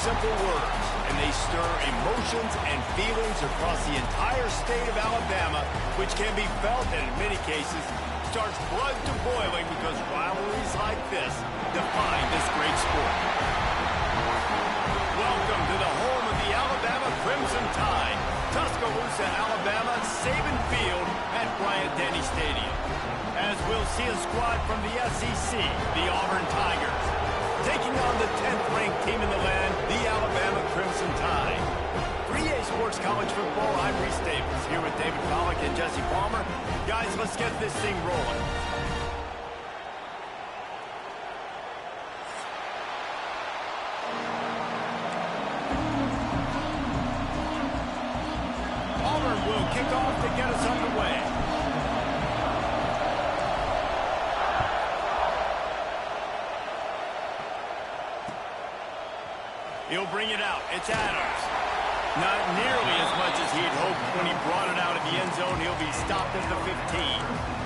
simple words, and they stir emotions and feelings across the entire state of Alabama, which can be felt and in many cases starts blood to boiling because rivalries like this define this great sport. Welcome to the home of the Alabama Crimson Tide, Tuscaloosa, Alabama, Saban Field at Bryant-Denny Stadium. As we'll see a squad from the SEC, the Auburn Tigers, taking on the 10th-ranked team in the land, the Alabama Crimson Tide. 3A Sports College Football, I'm Reese Davis, here with David Pollack and Jesse Palmer. Guys, let's get this thing rolling. Auburn will kick off to get us underway. He'll bring it out. It's Adams. Not nearly as much as he'd hoped when he brought it out of the end zone. He'll be stopped at the 15.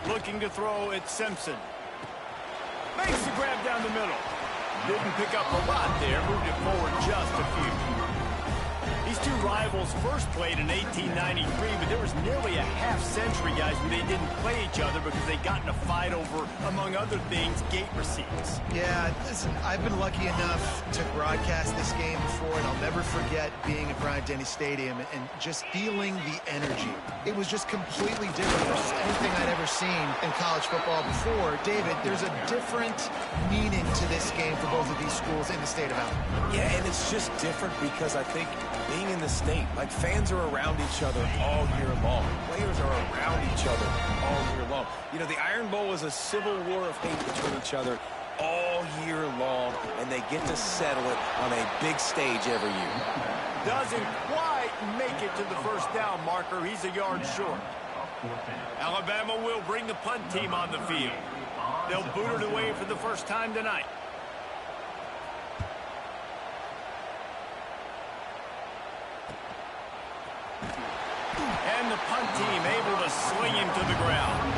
Looking to throw, it's Simpson. Makes the grab down the middle. Didn't pick up a lot there, moved it forward just a few. These two rivals first played in 1893, but there was nearly a half-century, guys, when they didn't play each other because they got in a fight over, among other things, gate receipts. Yeah, listen, I've been lucky enough to broadcast this game before, and I'll never forget being at Bryant-Denny Stadium and just feeling the energy. It was just completely different versus anything I'd ever seen in college football before. David, there's a different meaning to this game for both of these schools in the state of Alabama. Yeah, and it's just different because I think being in the state, like fans are around each other all year long. Players are around each other all year long. You know, the Iron Bowl is a civil war of hate between each other all year long, and they get to settle it on a big stage every year. Doesn't quite make it to the first down marker. He's a yard short. Alabama will bring the punt team on the field. They'll boot it away for the first time tonight. And the punt team able to sling him to the ground.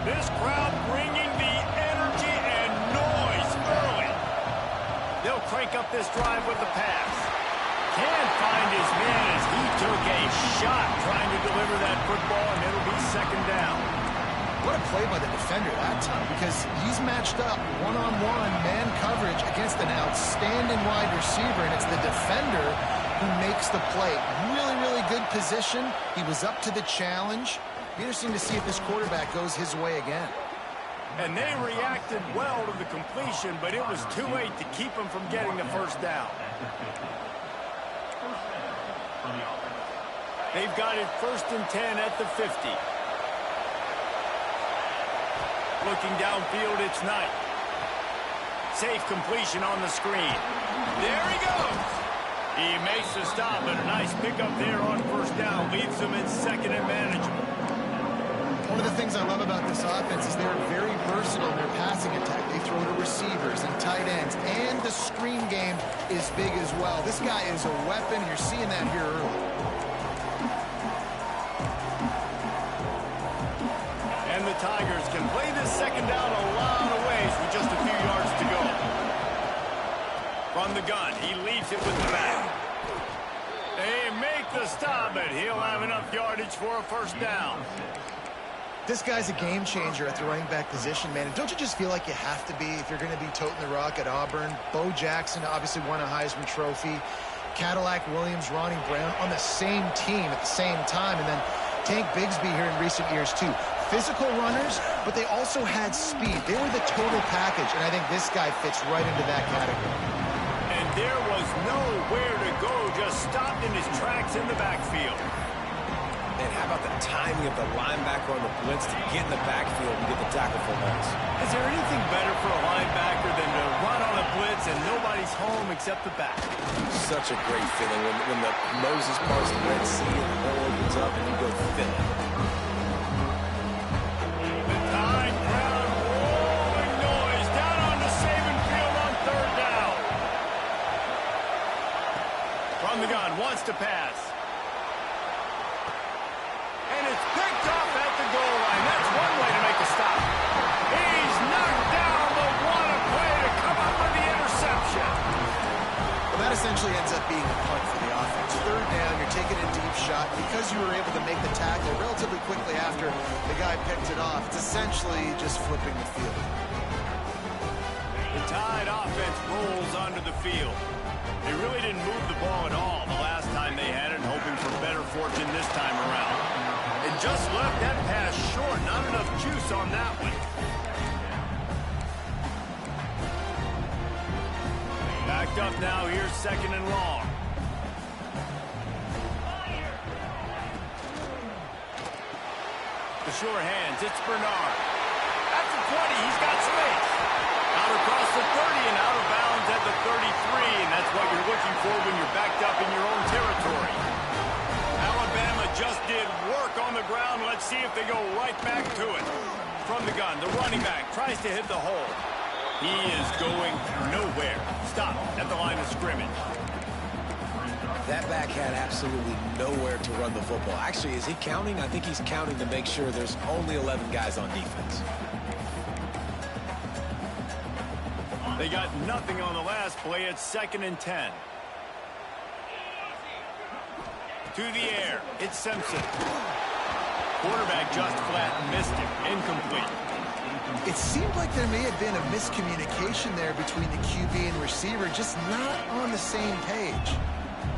This crowd bringing the energy and noise early. They'll crank up this drive with the pass. Can't find his man as he took a shot trying to deliver that football, and it'll be second down. What a play by the defender that time, because he's matched up one-on-one man coverage against an outstanding wide receiver, and it's the defender who makes the play. Really, really good position. He was up to the challenge. Be interesting to see if this quarterback goes his way again. And they reacted well to the completion, but it was too late to keep him from getting the first down. They've got it 1st and 10 at the 50. Looking downfield, it's Knight. Safe completion on the screen. There he goes. He makes the stop, but a nice pickup there on first down. Leaves them in second and manageable. One of the things I love about this offense is they're very versatile in their passing attack. They throw to receivers and tight ends, and the screen game is big as well. This guy is a weapon. You're seeing that here early. And the Tigers can play this second down a lot of ways with just a few yards to go. From the gun, he leaves it with the back. They make the stop, but he'll have enough yardage for a first down. This guy's a game changer at the running back position, man. And don't you just feel like you have to be if you're going to be toting the rock at Auburn? Bo Jackson obviously won a Heisman Trophy. Cadillac Williams, Ronnie Brown on the same team at the same time. And then Tank Bigsby here in recent years, too. Physical runners, but they also had speed. They were the total package, and I think this guy fits right into that category. And there was nowhere to go, just stopped in his tracks in the backfield. And how about the timing of the linebacker on the blitz to get in the backfield and get the tackle for loss? Is there anything better for a linebacker than to run on a blitz and nobody's home except the back? Such a great feeling when the Moses parts the Red Sea and the hole opens up and you go fill it. The Tide crowd rolling noise down on the Saban field on third down. From the gun, wants to pass. And it's picked off at the goal line. That's one way to make a stop. He's knocked down, but what a play to come up with the interception. Well, that essentially ends up being a punt for the offense. Third down, you're taking a deep shot. Because you were able to make the tackle relatively quickly after the guy picked it off, it's essentially just flipping the field. The Tide offense rolls onto the field. They really didn't move the ball at all the last time they had it, hoping for better fortune this time around. And just left that pass short. Not enough juice on that one. Backed up now. Here's second and long. The sure hands. It's Bernard. At the 20. He's got space. Out across the 30 and out of bounds at the 33. And that's what you're looking for when you're backed up in your own territory. Alabama just did work on the ground. Let's see if they go right back to it. From the gun, the running back tries to hit the hole. He is going nowhere. Stop at the line of scrimmage. That back had absolutely nowhere to run the football. Actually, is he counting? I think he's counting to make sure there's only 11 guys on defense. They got nothing on the last play. It's 2nd and 10. To the air. It's Simpson. Quarterback just flat missed him. Incomplete. It seemed like there may have been a miscommunication there between the QB and receiver, just not on the same page.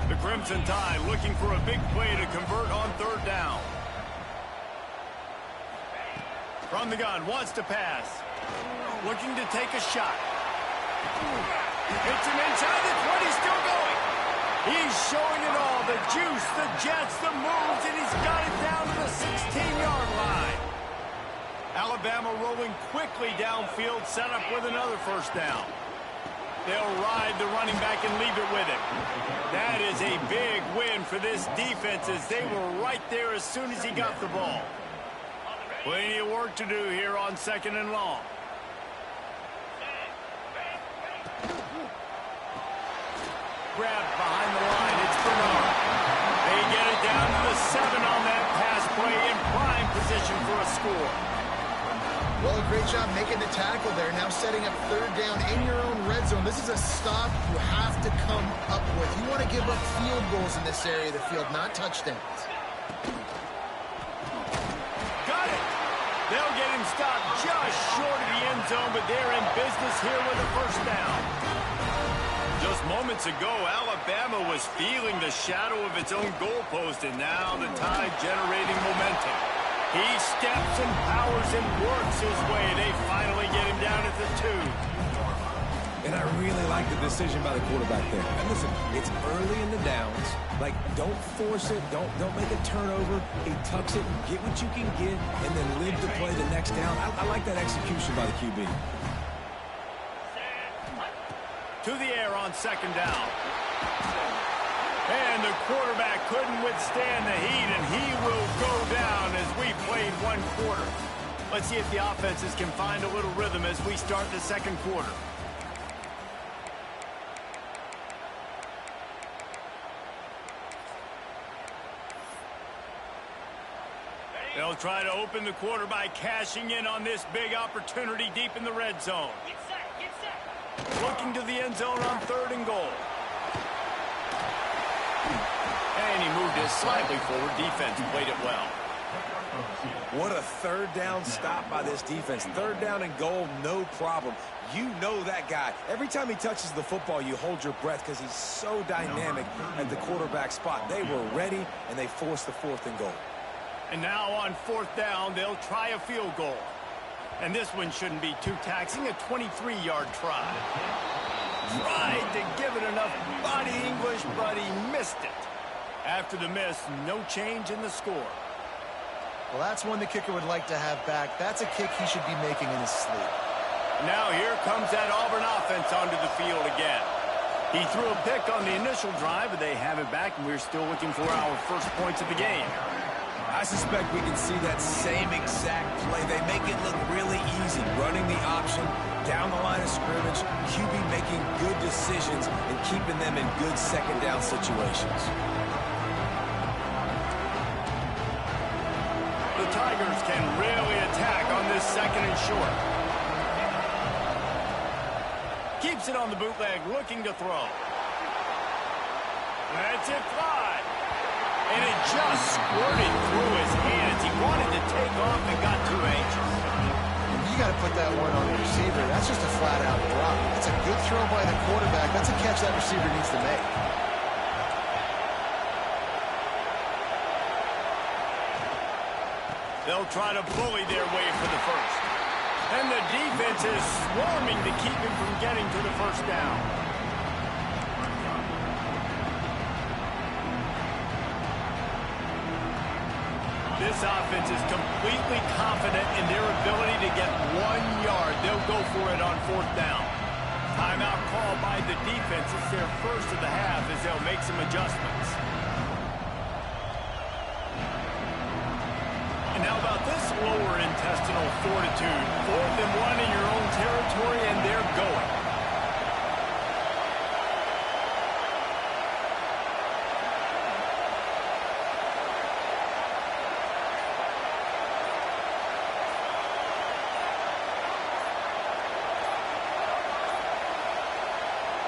The Crimson Tide looking for a big play to convert on third down. From the gun, wants to pass. Looking to take a shot. Hits him inside the 20, still going. He's showing it all, the juice, the jets, the moves, and he's got it down to the 16-yard line. Alabama rolling quickly downfield, set up with another first down. They'll ride the running back and leave it with him. That is a big win for this defense as they were right there as soon as he got the ball. Plenty of work to do here on 2nd and long. Grabbed behind the line. It's Bernard. They get it down to the 7 on that pass play in prime position for a score. Well, a great job making the tackle there. Now setting up third down in your own red zone. This is a stop you have to come up with. You want to give up field goals in this area of the field, not touchdowns. Got it. They'll get him stopped just short of the end zone, but they're in business here with a first down. Just moments ago, Alabama was feeling the shadow of its own goalpost, and now the Tide generating momentum. He steps and powers and works his way. They finally get him down at the 2. And I really like the decision by the quarterback there. And listen, it's early in the downs. Like, don't force it. Don't make a turnover. He tucks it, get what you can get, and then live to play the next down. I like that execution by the QB. To the air on 2nd down. And the quarterback couldn't withstand the heat, and he will go down as we played 1 quarter. Let's see if the offenses can find a little rhythm as we start the 2nd quarter. They'll try to open the quarter by cashing in on this big opportunity deep in the red zone. Get set. Looking to the end zone on 3rd and goal. And he moved it slightly forward. Defense played it well. What a third down stop by this defense. 3rd down and goal, no problem. You know that guy. Every time he touches the football, you hold your breath because he's so dynamic at the quarterback spot. They were ready, and they forced the 4th and goal. And now on 4th down, they'll try a field goal. And this one shouldn't be too taxing, a 23-yard try. Tried to give it enough body English, but he missed it. After the miss, no change in the score. Well, that's one the kicker would like to have back. That's a kick he should be making in his sleep. Now here comes that Auburn offense onto the field again. He threw a pick on the initial drive, but they have it back, and we're still looking for our first points of the game. I suspect we can see that same exact play. They make it look really easy, running the option down the line of scrimmage, QB making good decisions and keeping them in good second down situations. The Tigers can really attack on this second and short. Keeps it on the bootleg, looking to throw. Lets it fly. And it just squirted through his hands. He wanted to take off and got too anxious. You got to put that one on the receiver. That's just a flat-out drop. That's a good throw by the quarterback. That's a catch that receiver needs to make. They'll try to bully their way for the first. And the defense is swarming to keep him from getting to the first down. This offense is completely confident in their ability to get 1 yard. They'll go for it on fourth down. Timeout call by the defense. It's their first of the half as they'll make some adjustments. And how about this lower intestinal fortitude? 4th and 1 in your own territory, and they're going.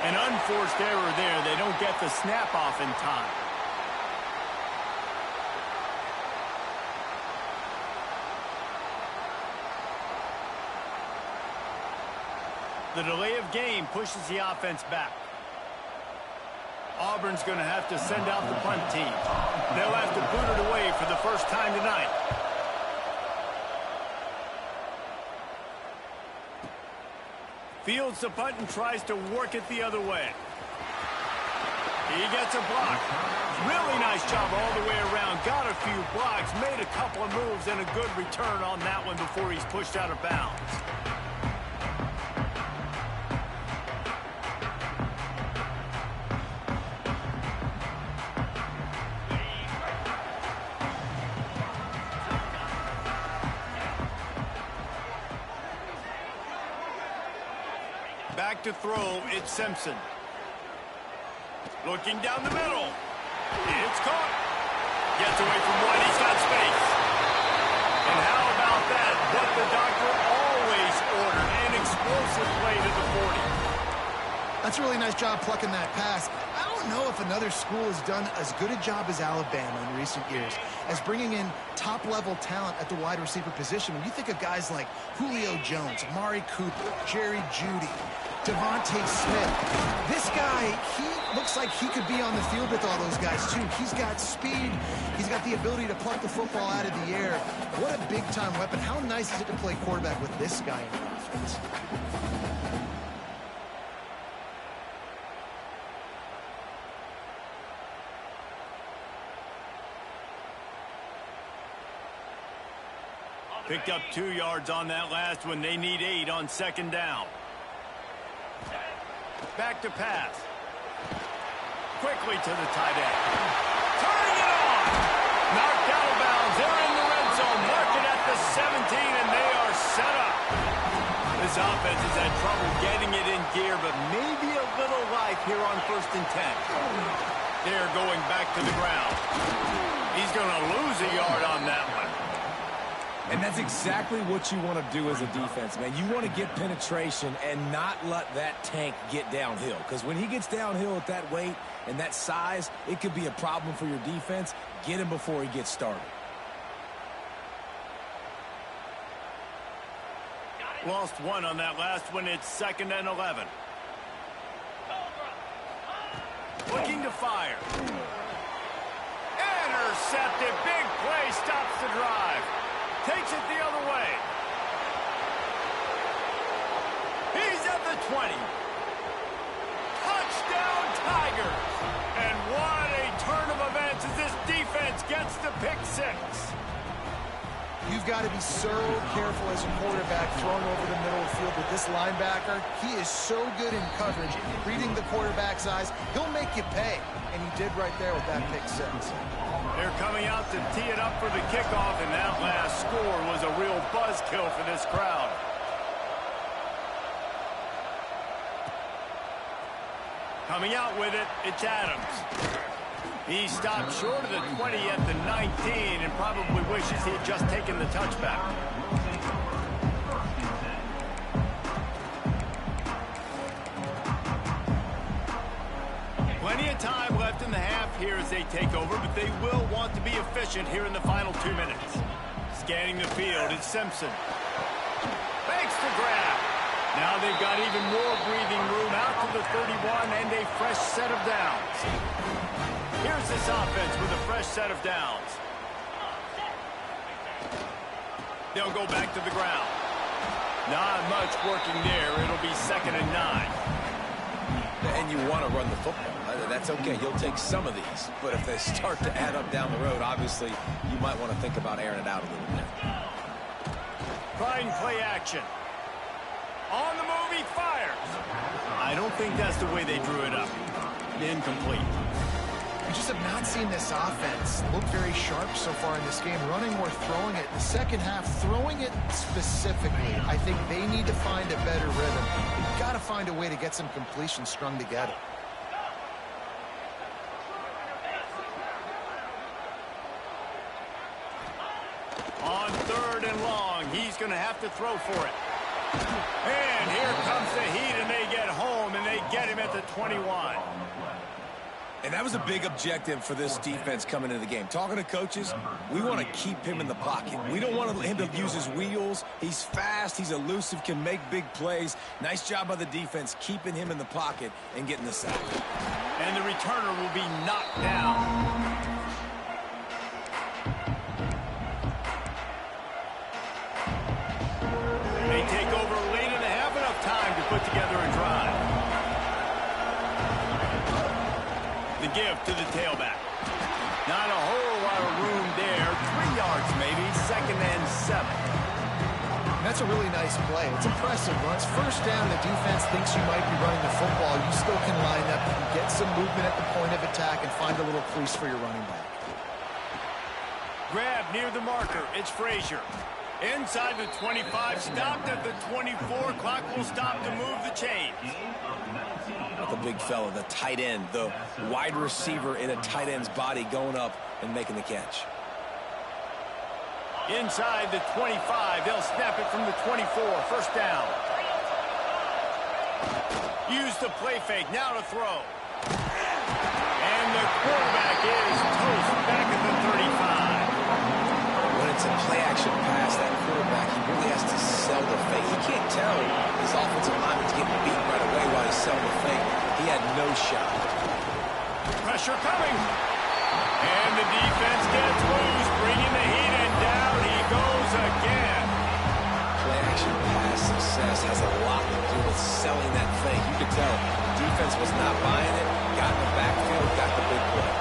An unforced error there. They don't get the snap off in time. The delay of game pushes the offense back. Auburn's going to have to send out the punt team. They'll have to boot it away for the first time tonight. Fields the punt and tries to work it the other way. He gets a block. Really nice job all the way around. Got a few blocks, made a couple of moves, and a good return on that one before he's pushed out of bounds. Back to throw, it's Simpson. Looking down the middle. It's caught. Gets away from one, he's got space. And how about that? What the doctor always ordered, an explosive play to the 40. That's a really nice job plucking that pass. I don't know if another school has done as good a job as Alabama in recent years as bringing in top-level talent at the wide receiver position. When you think of guys like Julio Jones, Amari Cooper, Jerry Jeudy, Devontae Smith, this guy, he looks like he could be on the field with all those guys, too. He's got speed. He's got the ability to pluck the football out of the air. What a big-time weapon. How nice is it to play quarterback with this guy in the offense? Picked up 2 yards on that last one. They need 8 on second down. Back to pass. Quickly to the tight end. Turning it on. Knocked out of bounds. They're in the red zone. Mark it at the 17, and they are set up. This offense has had trouble getting it in gear, but maybe a little life here on 1st and 10. They're going back to the ground. He's going to lose a yard on that one. And that's exactly what you want to do as a defense, man. You want to get penetration and not let that tank get downhill. Because when he gets downhill at that weight and that size, it could be a problem for your defense. Get him before he gets started. Lost 1 on that last one. It's 2nd and 11. Looking to fire. Intercepted. Big play. Stops the drive. Takes it the other way. He's at the 20. Touchdown Tigers. And what a turn of events as this defense gets the pick 6. You've got to be so careful as a quarterback throwing over the middle of the field with this linebacker. He is so good in coverage, reading the quarterback's eyes. He'll make you pay, and he did right there with that pick six. They're coming out to tee it up for the kickoff, and that last score was a real buzzkill for this crowd. Coming out with it, it's Adams. He stopped short of the 20 at the 19 and probably wishes he had just taken the touchback. Plenty of time left in the half here as they take over, but they will want to be efficient here in the final 2 minutes. Scanning the field, it's Simpson. Makes the grab. Now they've got even more breathing room out to the 31 and a fresh set of downs. Here's this offense with a fresh set of downs. They'll go back to the ground. Not much working there. It'll be 2nd and 9. And you want to run the football. That's okay. You'll take some of these. But if they start to add up down the road, obviously, you might want to think about airing it out a little bit. Trying play action. On the move, he fires. I don't think that's the way they drew it up. Incomplete. We just have not seen this offense look very sharp so far in this game, running or throwing it. The second half, throwing it specifically, I think they need to find a better rhythm. They've got to find a way to get some completions strung together. On 3rd and long, he's going to have to throw for it. And here comes the heat, and they get home, and they get him at the 21. And that was a big objective for this defense coming into the game. Talking to coaches, we want to keep him in the pocket. We don't want him to use his wheels. He's fast, he's elusive, can make big plays. Nice job by the defense keeping him in the pocket and getting the sack. And the returner will be knocked down. They take over late in the half, enough time to put together a drive. The give to the tailback. Not a whole lot of room there. 3 yards maybe. 2nd and 7. That's a really nice play. It's impressive. Once first down, the defense thinks you might be running the football. You still can line up and get some movement at the point of attack and find a little crease for your running back. Grab near the marker. It's Frazier. Inside the 25, stopped at the 24. Clock will stop to move the chains. The big fella, the tight end, the wide receiver in a tight end's body going up and making the catch. Inside the 25, they'll snap it from the 24. First down. Use the play fake, now to throw. And the quarterback is toast back at the 35. When it's a play-action pass, that quarterback, he really has to sell the fake. He can't tell his offensive lineman's getting beat right away while he's selling the fake. He had no shot. Pressure coming. And the defense gets loose, bringing the heat, and down he goes again. Play-action pass success has a lot to do with selling that fake. You could tell the defense was not buying it, got in the backfield, got the big play.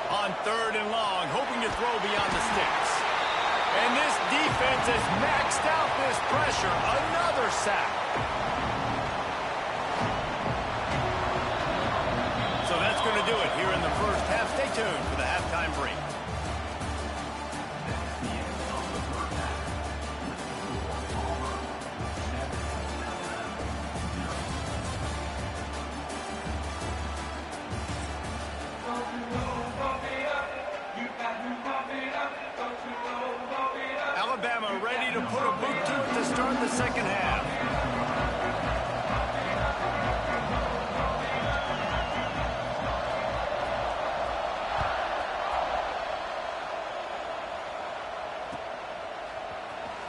On 3rd and long, hoping to throw beyond the sticks. And this defense has maxed out this pressure. Another sack. So that's going to do it here in the first half. Stay tuned for the halftime break. Alabama ready to put a boot to it to start the second half.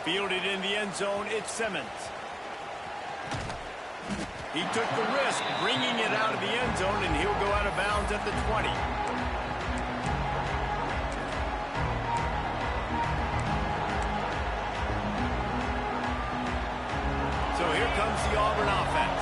Fielded in the end zone, it's Simmons. He took the risk, bringing it out of the end zone, and he'll go out of bounds at the 20. So here comes the Auburn offense.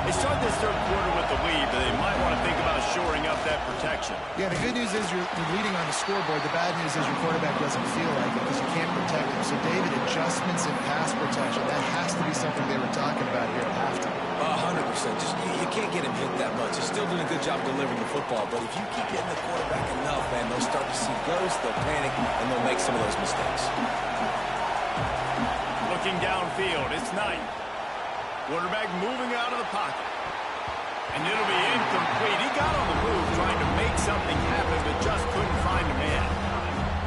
They start start this third quarter with the lead, but they might want to think about shoring up that protection. Yeah, the good news is you're leading on the scoreboard. The bad news is your quarterback doesn't feel like it because you can't protect him. So, David, adjustments in pass protection, that has to be something they were talking about here at halftime. 100%. Just you can't get him hit that much. He's still doing a good job delivering the football, but if you keep hitting the quarterback enough, man, they'll start to see ghosts, they'll panic, and they'll make some of those mistakes. Looking downfield, it's Knight. Quarterback moving out of the pocket. And it'll be incomplete. He got on the move trying to make something happen, but just couldn't find a man.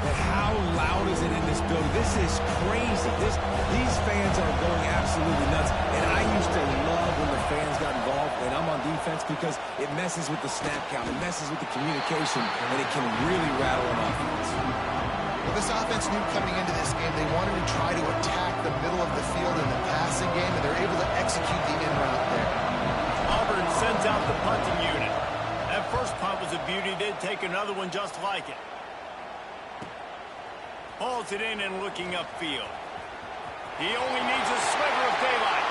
But how loud is it in this building? This is crazy. These fans are going absolutely nuts. And I used to love when the fans got involved when I'm on defense because it messes with the snap count. It messes with the communication, and it can really rattle an offense. Well, this offense knew coming into this game they wanted to try to attack the middle of the field in the passing game, and they're able to execute the in route there. Auburn sends out the punting unit. That first punt was a beauty. Did take another one just like it. Hauls it in and looking upfield. He only needs a sliver of daylight.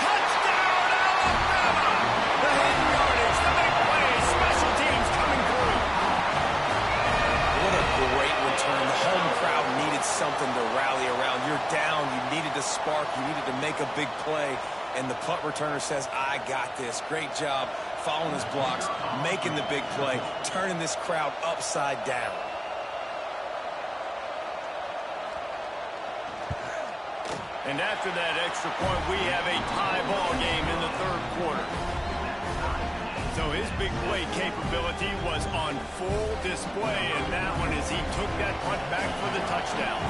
Touchdown, Alabama! The hidden yardage, the big play, special teams coming through. What a great return. The home crowd needed something to rally around. You're down. You needed to spark. You needed to make a big play. And the punt returner says, I got this. Great job following his blocks, making the big play, turning this crowd upside down. And after that extra point, we have a tie ball game in the third quarter. So his big play capability was on full display, and that one as he took that punt back for the touchdown.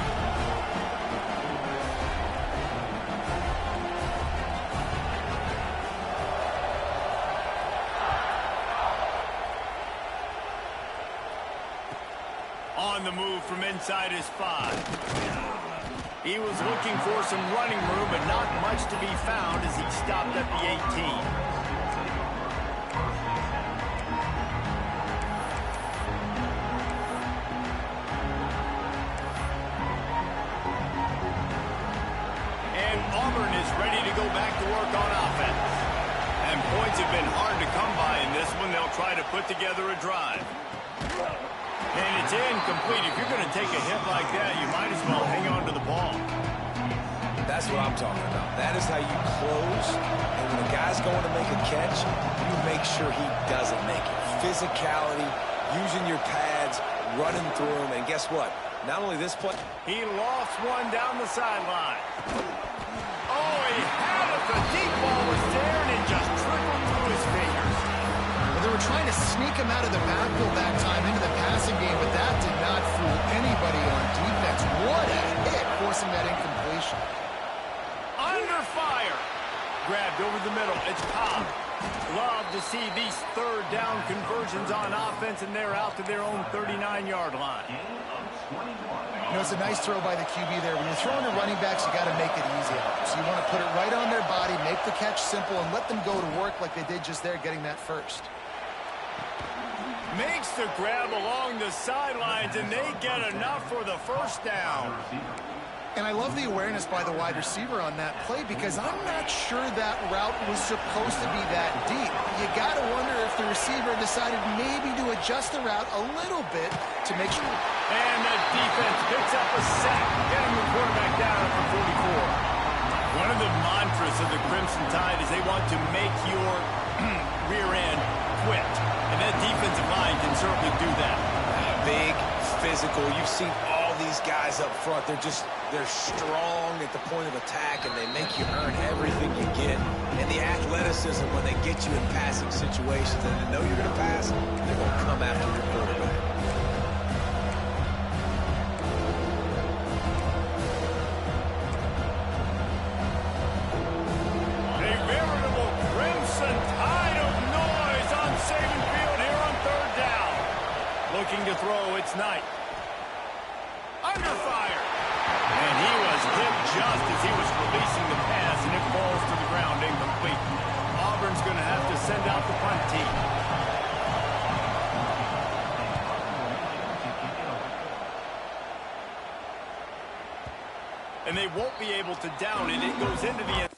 On the move from inside his 5. He was looking for some running room, but not much to be found as he stopped at the 18. And Auburn is ready to go back to work on offense. And points have been hard to come by in this one. They'll try to put together a drive. And it's incomplete. If you're going to take a hit like that, you might as well hang on to the ball. That's what I'm talking about. That is how you close. And when a guy's going to make a catch, you make sure he doesn't make it. Physicality, using your pads, running through him. And guess what? Not only this play. He lost one down the sideline. Oh, he had it. The deep ball was there, and it just trickled through his fingers. They were trying to sneak him out of the backfield that time into the passing game, but that did not fool anybody on defense. What a hit, forcing that incompletion. Under fire. Grabbed over the middle. It's Cobb. Love to see these third down conversions on offense, and they're out to their own 39-yard line. You know, it's a nice throw by the QB there. When you're throwing to running backs, you got to make it easy on them. So you want to put it right on their body, make the catch simple, and let them go to work like they did just there, getting that first. Makes the grab along the sidelines, and they get enough for the first down. And I love the awareness by the wide receiver on that play because I'm not sure that route was supposed to be that deep. You got to wonder if the receiver decided maybe to adjust the route a little bit to make sure. And the defense picks up a sack, getting the quarterback down at the 44. One of the mantras of the Crimson Tide is they want to make your rear end quit. And that defensive line can certainly do that. Big, physical. You've seen all these guys up front. They're strong at the point of attack, and they make you earn everything you get. And the athleticism when they get you in passing situations and they know you're going to pass, they're going to come after your quarterback. A veritable Crimson Tide of noise on Saban Field here on third down. Looking to throw, it's Knight. Under fire. And he was hit just as he was releasing the pass, and it falls to the ground incomplete. Auburn's going to have to send out the punt team. and they won't be able to down it. It goes into the end.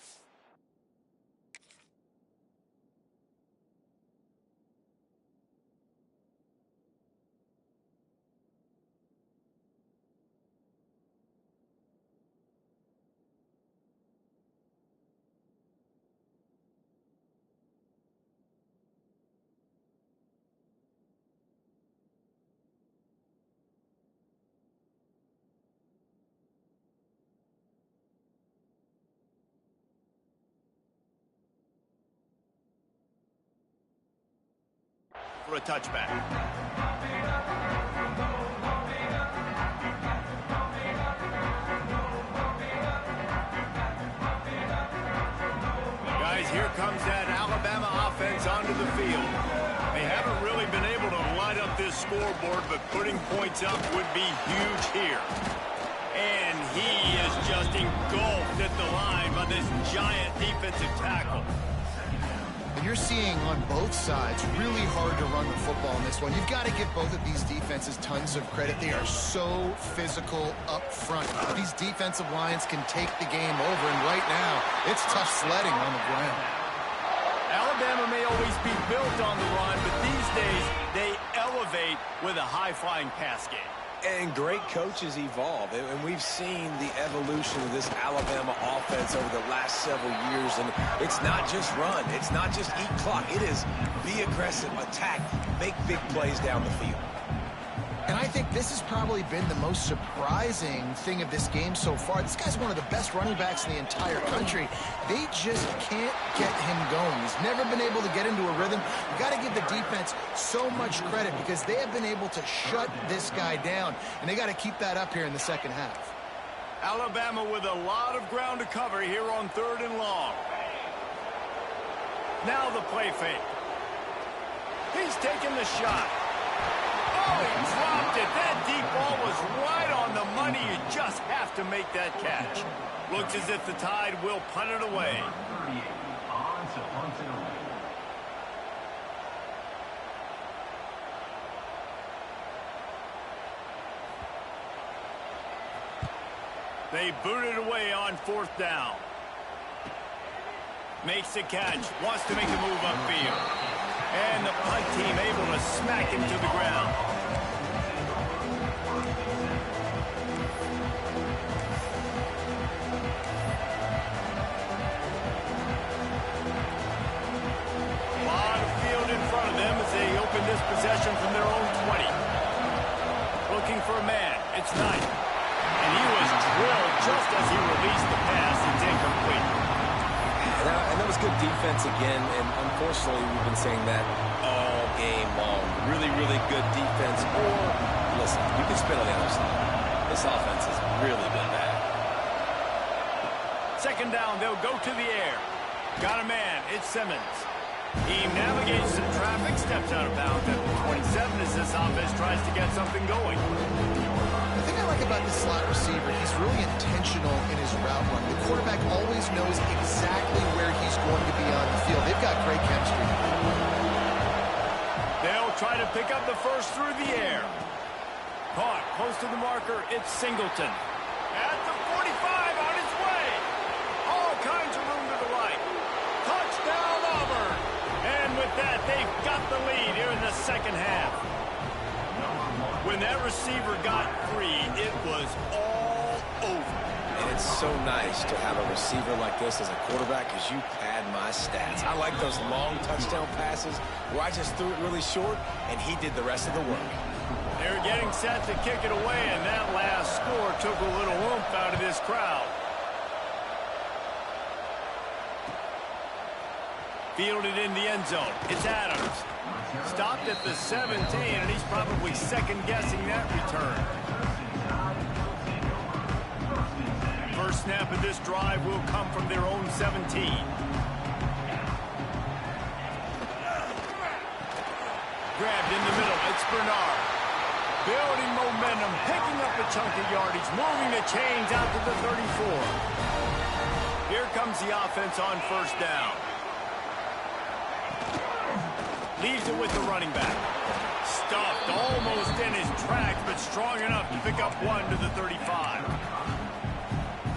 For a touchback. Guys, here comes that Alabama offense onto the field. They haven't really been able to light up this scoreboard, but putting points up would be huge here. And he is just engulfed at the line by this giant defensive tackle. You're seeing on both sides really hard to run the football in this one. You've got to give both of these defenses tons of credit. They are so physical up front. These defensive lines can take the game over, and right now, it's tough sledding on the ground. Alabama may always be built on the run, but these days, they elevate with a high-flying pass game. And great coaches evolve, and we've seen the evolution of this Alabama offense over the last several years, and it's not just run, it's not just eat clock, it is be aggressive, attack, make big plays down the field. And I think this has probably been the most surprising thing of this game so far. This guy's one of the best running backs in the entire country. They just can't get him going. He's never been able to get into a rhythm. You got to give the defense so much credit because they have been able to shut this guy down, and they got to keep that up here in the second half. Alabama with a lot of ground to cover here on 3rd and long. Now the play fake. He's taking the shot. Oh, he dropped it. That deep ball was right on the money. You just have to make that catch. Looks as if the Tide will punt it away. They boot it away on 4th down. Makes the catch. Wants to make a move upfield. And the punt team able to smack him to the ground. A lot of field in front of them as they open this possession from their own 20. Looking for a man. It's Knight. And he was drilled just as he released the pass. It's incomplete. And that was good defense again, and unfortunately we've been saying that all game long. Really, really good defense. Or, listen, you can spin on the other side. This offense has really been bad. 2nd down, they'll go to the air. Got a man, it's Simmons. He navigates some traffic, steps out of bounds at the 27 as this offense tries to get something going. The thing I like about this slot receiver, he's really intentional in his route run. The quarterback always knows exactly where he's going to be on the field. They've got great chemistry. They'll try to pick up the first through the air. Caught close to the marker, it's Singleton. At the 45 on his way. All kinds of room to the right. Touchdown Auburn. And with that, they've got the lead here in the second half. When that receiver got free, it was all over. And it's so nice to have a receiver like this as a quarterback because you pad my stats. I like those long touchdown passes where I just threw it really short and he did the rest of the work. They're getting set to kick it away, and that last score took a little oomph out of this crowd. Fielded in the end zone. It's Adams. Stopped at the 17, and he's probably second-guessing that return. First snap of this drive will come from their own 17. Grabbed in the middle. It's Bernard. Building momentum, picking up a chunk of yardage, moving the chains out to the 34. Here comes the offense on 1st down. Leaves it with the running back. Stuffed almost in his tracks, but strong enough to pick up 1 to the 35.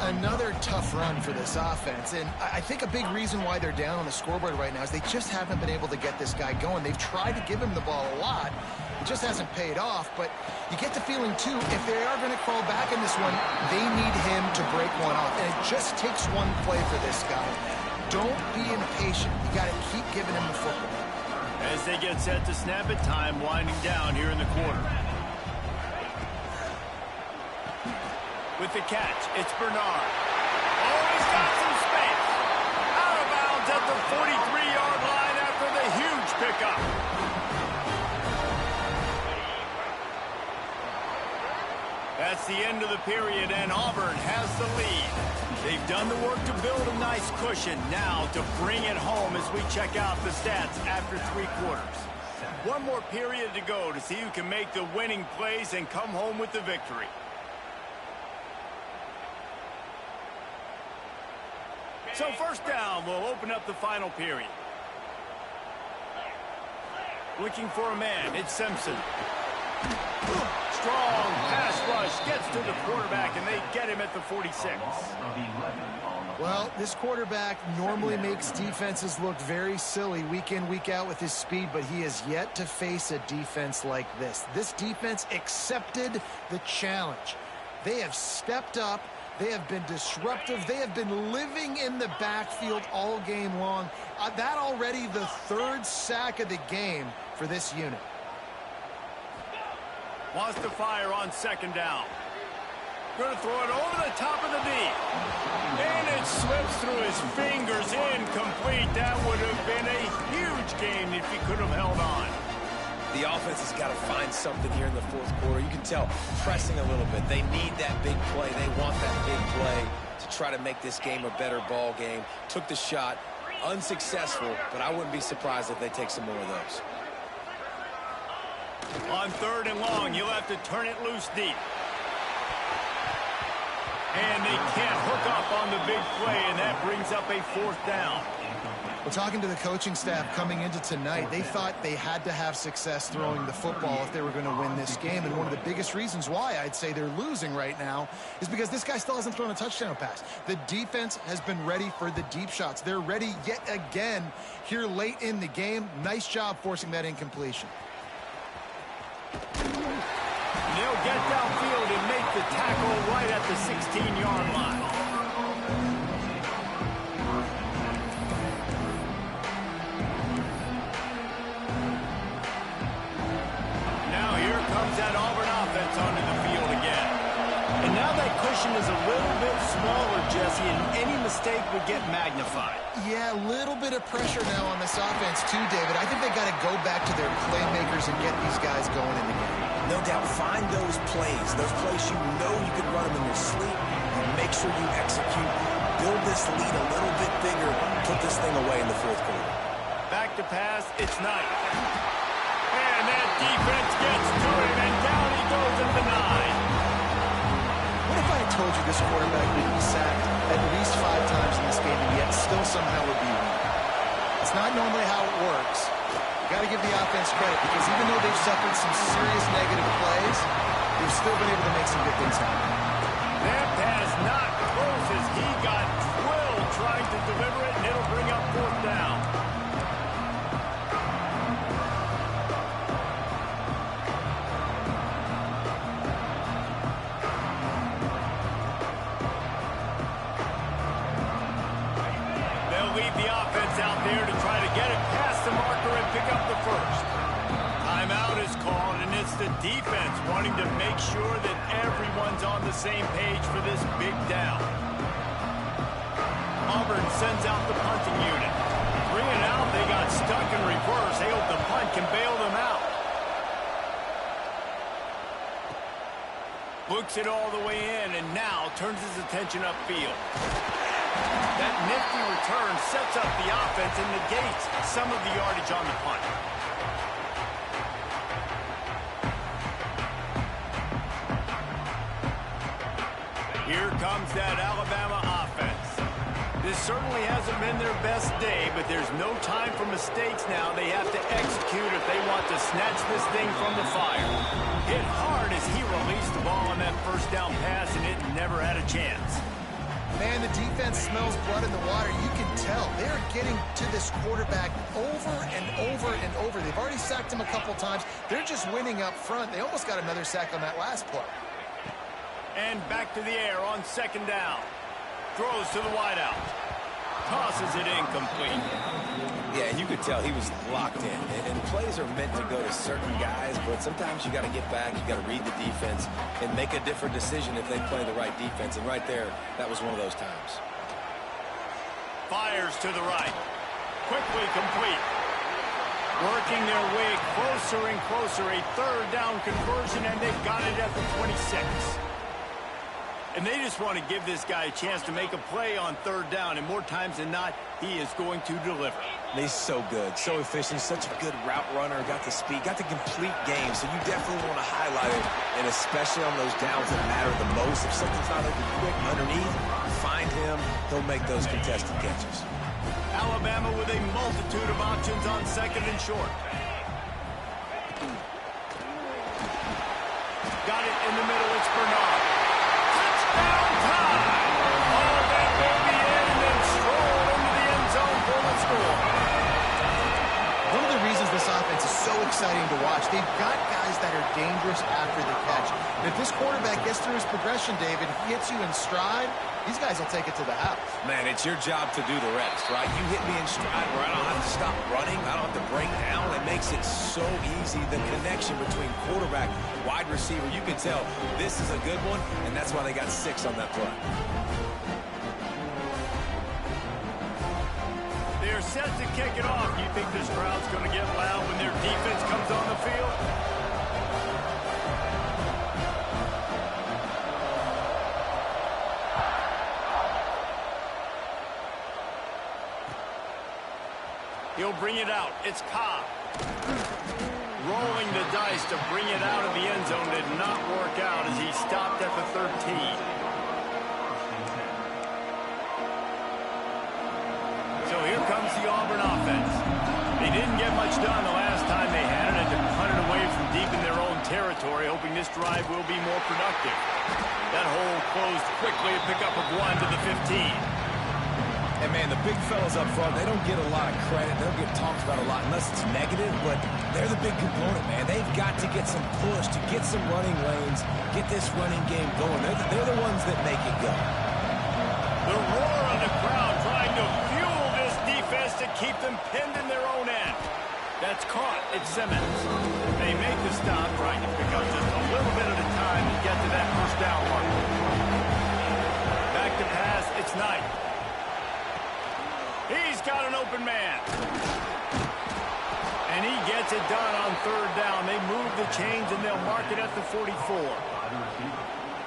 another tough run for this offense, and I think a big reason why they're down on the scoreboard right now is they just haven't been able to get this guy going. They've tried to give him the ball a lot. It just hasn't paid off, but you get the feeling, too, if they are going to crawl back in this one, they need him to break one off, and it just takes one play for this guy. Don't be impatient. You got to keep giving him the football. As they get set to snap it, time winding down here in the quarter. With the catch, it's Bernard. Oh, he's got some space. Out of bounds at the 43-yard line after the huge pickup. That's the end of the period, and Auburn has the lead. They've done the work to build a nice cushion. Now to bring it home as we check out the stats after 3 quarters. One more period to go to see who can make the winning plays and come home with the victory. So first down, we'll open up the final period. Looking for a man, it's Simpson. Strong pass rush gets to the quarterback, and they get him at the 46. Well, this quarterback normally makes defenses look very silly week in, week out with his speed, but he has yet to face a defense like this. This defense accepted the challenge. They have stepped up. They have been disruptive. They have been living in the backfield all game long. That already the 3rd sack of the game for this unit. Wants to fire on second down. Going to throw it over the top of the D. And it slips through his fingers, incomplete. That would have been a huge gain if he could have held on. The offense has got to find something here in the 4th quarter. You can tell pressing a little bit. They need that big play. They want that big play to try to make this game a better ball game. Took the shot. Unsuccessful, but I wouldn't be surprised if they take some more of those. On 3rd and long, you'll have to turn it loose deep. And they can't hook up on the big play, and that brings up a 4th down. Well, talking to the coaching staff coming into tonight, they thought they had to have success throwing the football if they were going to win this game. And one of the biggest reasons why I'd say they're losing right now is because this guy still hasn't thrown a touchdown pass. The defense has been ready for the deep shots. They're ready yet again here late in the game. Nice job forcing that incompletion. They'll get downfield and make the tackle right at the 16-yard line. Now here comes that Auburn offense onto the field again. And now that cushion is a little bit smaller, Jesse, and any mistake would get magnified. Yeah, a little bit of pressure now on this offense too, David. I think they got to go back to their playmakers and get these guys going in the game. No doubt, find those plays you know you can run them in your sleep, and make sure you execute. Build this lead a little bit bigger, put this thing away in the 4th quarter. Back to pass, it's Knight. And that defense gets to him, and down he goes at the 9. What if I had told you this quarterback would be sacked at least 5 times in this game and yet still somehow would be winning? It's not normally how it works. Got to give the offense credit because even though they've suffered some serious negative plays, they've still been able to make some good things happen. That pass not close as he got drilled trying to deliver it, and it'll bring up 4th down. They'll leave the offense out there to try to get it past the marker and pick up the 1st. Timeout is called, and it's the defense wanting to make sure that everyone's on the same page for this big down. Auburn sends out the punting unit. 3 and out, they got stuck in reverse. They hope the punt can bail them out. Looks it all the way in, and now turns his attention upfield. That nifty return sets up the offense and negates some of the yardage on the punt. Here comes that Alabama offense. This certainly hasn't been their best day, but there's no time for mistakes now. They have to execute if they want to snatch this thing from the fire. Hit hard as he released the ball on that 1st down pass, and it never had a chance. Man, the defense smells blood in the water. You can tell. They're getting to this quarterback over and over and over. They've already sacked him a couple times. They're just winning up front. They almost got another sack on that last play. And back to the air on second down. Throws to the wideout. Tosses it incomplete. Yeah, you could tell he was locked in. And plays are meant to go to certain guys, but sometimes you got to get back, you got to read the defense, and make a different decision if they play the right defense. And right there, that was one of those times. Fires to the right. Quickly complete. Working their way closer and closer. A third down conversion, and they've got it at the 26. And they just want to give this guy a chance to make a play on third down, and more times than not, he is going to deliver. He's so good, so efficient, such a good route runner, got the speed, got the complete game, so you definitely want to highlight it, and especially on those downs that matter the most. If something's not looking quick underneath, find him, he'll make those contested catches. Alabama with a multitude of options on second and short. Got it in the middle, it's Bernard. Touchdown time! Oh, that will be in, and then stroll into the end zone for the score. One of the reasons this offense is so exciting to watch, they've got guys that are dangerous after the catch. And if this quarterback gets through his progression, David, he hits you in stride, these guys will take it to the house. Man, it's your job to do the rest, right? You hit me in stride where I don't have to stop running, I don't have to break down. It makes it so easy. The connection between quarterback, wide receiver, you can tell this is a good one, and that's why they got 6 on that play. They're set to kick it off. You think this crowd's going to get loud when their defense comes on the field? He'll bring it out. It's Cobb. Rolling the dice to bring it out of the end zone did not work out as he stopped at the 13. So here comes the Auburn offense. They didn't get much done the last time they had it, and to punt it away from deep in their own territory, hoping this drive will be more productive. That hole closed quickly, a pickup of 1 to the 15. And, man, the big fellas up front, they don't get a lot of credit. They'll get talked about a lot unless it's negative, but they're the big component, man. They've got to get some push, to get some running lanes, get this running game going. They're the ones that make it go. The roar of the crowd trying to fuel this defense to keep them pinned in their own end. That's caught. It's Simmons. They make the stop, trying to pick up just a little bit at a time to get to that first down mark. Back to pass. It's Knight. He's got an open man. And he gets it done on third down. They move the chains, and they'll mark it at the 44.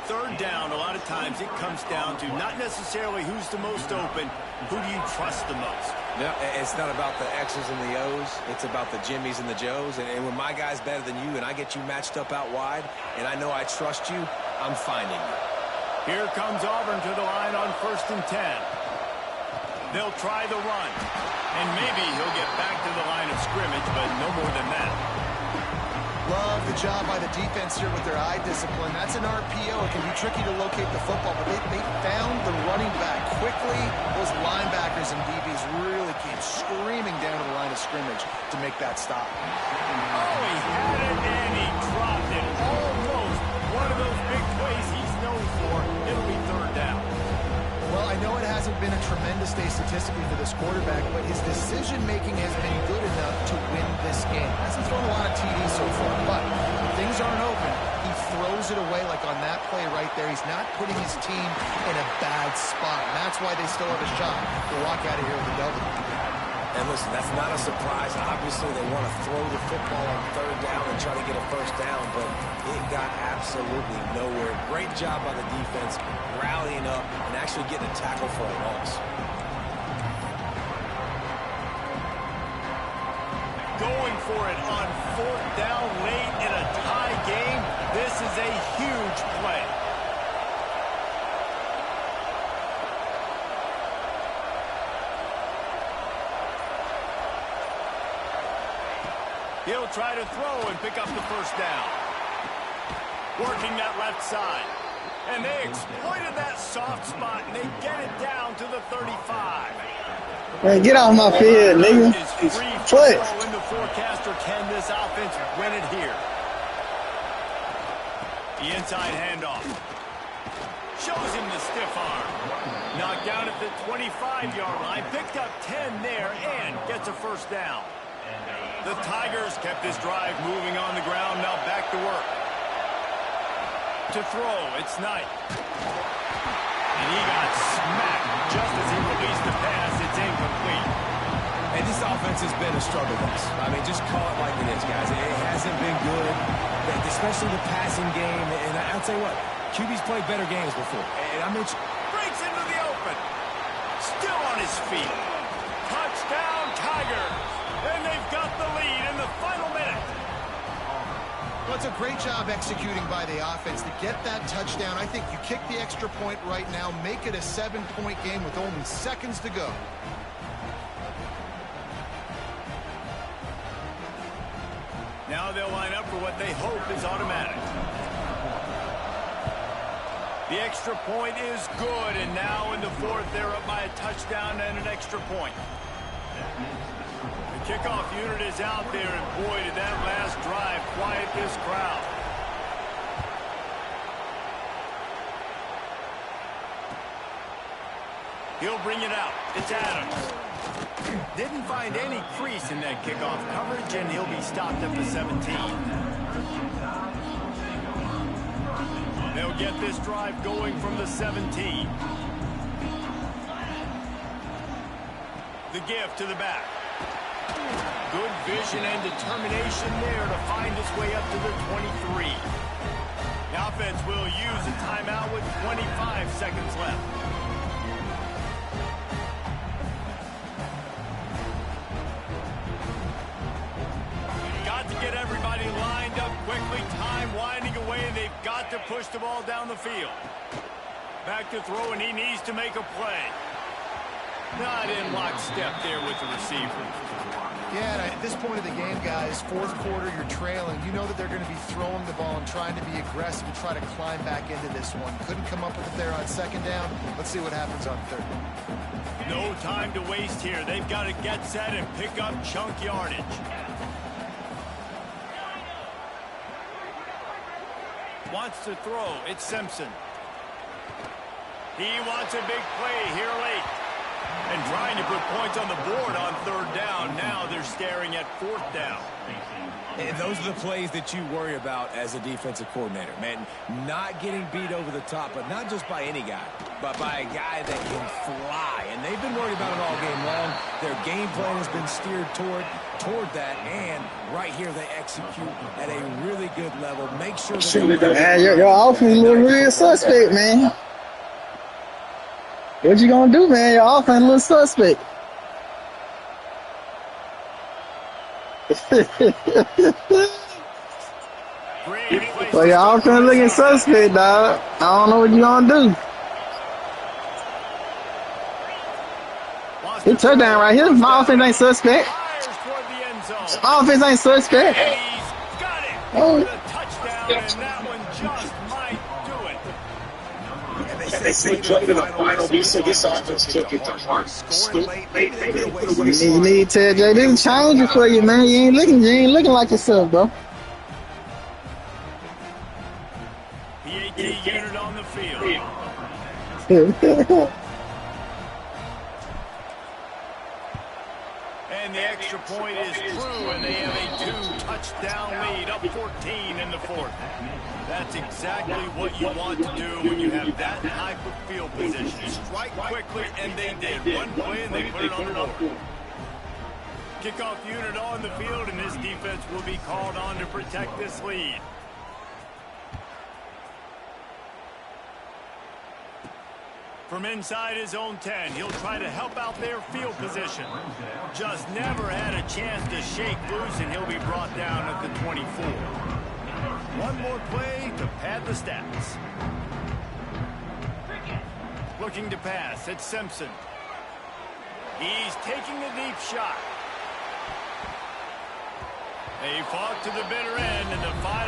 Third down, a lot of times it comes down to not necessarily who's the most open, who do you trust the most? Yeah, it's not about the X's and the O's. It's about the Jimmies and the Joes. And when my guy's better than you and I get you matched up out wide and I know I trust you, I'm finding you. Here comes Auburn to the line on 1st and 10. They'll try the run. And maybe he'll get back to the line of scrimmage, but no more than that. Love the job by the defense here with their eye discipline. That's an RPO. It can be tricky to locate the football, but they found the running back quickly. Those linebackers and DBs really came screaming down to the line of scrimmage to make that stop. Oh, he had it and he dropped it. Almost one of those big plays he's known for. It'll be third down. Well, I know it hasn't been a tremendous day statistically for this quarterback, but his decision-making has been good enough to win this game. Hasn't thrown a lot of TDs so far, but when things aren't open, he throws it away like on that play right there. He's not putting his team in a bad spot, and that's why they still have a shot to walk out of here with a W. And listen, that's not a surprise. Obviously, they want to throw the football on third down and try to get a first down, but it got absolutely nowhere. Great job by the defense, rallying up and actually getting a tackle for a loss. Going for it on 4th down late in a tie game. This is a huge play. He'll try to throw and pick up the first down. Working that left side. And they exploited that soft spot, and they get it down to the 35. Man, get off my field, nigga. What? In the forecaster, can this offense win it here? The inside handoff. Shows him the stiff arm. Knocked down at the 25-yard line. Picked up 10 there and gets a first down. The Tigers kept this drive moving on the ground. Now back to work. To throw, it's Knight. And he got smacked just as he released the pass. It's incomplete. And this offense has been a struggle bus. I mean, just call it like it is, guys. It hasn't been good, especially the passing game. And I'll tell you what, QB's played better games before. And I mentioned... Breaks into the open. Still on his feet. Touchdown, Tigers. And they've got the lead in the final minute. Well, it's a great job executing by the offense to get that touchdown. I think you kick the extra point right now, make it a 7-point game with only seconds to go. Now they'll line up for what they hope is automatic. The extra point is good, and now in the fourth, they're up by a touchdown and an extra point. The kickoff unit is out there, and boy, did that last drive quiet this crowd. He'll bring it out. It's Adams. Didn't find any crease in that kickoff coverage, and he'll be stopped at the 17. They'll get this drive going from the 17. The give to the back. Good vision and determination there to find his way up to the 23. The offense will use a timeout with 25 seconds left. Got to get everybody lined up quickly. Time winding away, and they've got to push the ball down the field. Back to throw, and he needs to make a play. Not in lockstep there with the receiver. Yeah, and at this point of the game, guys, fourth quarter, you're trailing. You know that they're going to be throwing the ball and trying to be aggressive and try to climb back into this one. Couldn't come up with it there on second down. Let's see what happens on third. No time to waste here. They've got to get set and pick up chunk yardage. Wants to throw. It's Simpson. He wants a big play here late. And trying to put points on the board on third down. Now they're staring at fourth down. And those are the plays that you worry about as a defensive coordinator, man. Not getting beat over the top, but not just by any guy, but by a guy that can fly. And they've been worried about it all game long. Their game plan has been steered toward that, and right here they execute at a really good level. Make sure that your offense look real suspect, man. What you gonna do, man? Your offense looks suspect. Well, your offense looking suspect, dog. I don't know what you gonna do. He touchdown right here. My offense ain't suspect. My offense ain't suspect. Oh. Touchdown, and that one just might do it. They say play to the final. We said this offense took it to heart. You need to tell Jay, this is challenging for you, man. You ain't looking like yourself, bro. The 18 unit on the field. And the extra point is through, and they have a 2-touchdown lead, up 14 in the fourth. That's exactly what you want to do when you have that type of field position. Strike quickly, and they did. One play, and they put it on the board. Kickoff unit on the field, and this defense will be called on to protect this lead. From inside his own 10, he'll try to help out their field position. Just never had a chance to shake loose, and he'll be brought down at the 24. One more play to pad the stats. Looking to pass, it's Simpson. He's taking a deep shot. They fought to the bitter end, and the final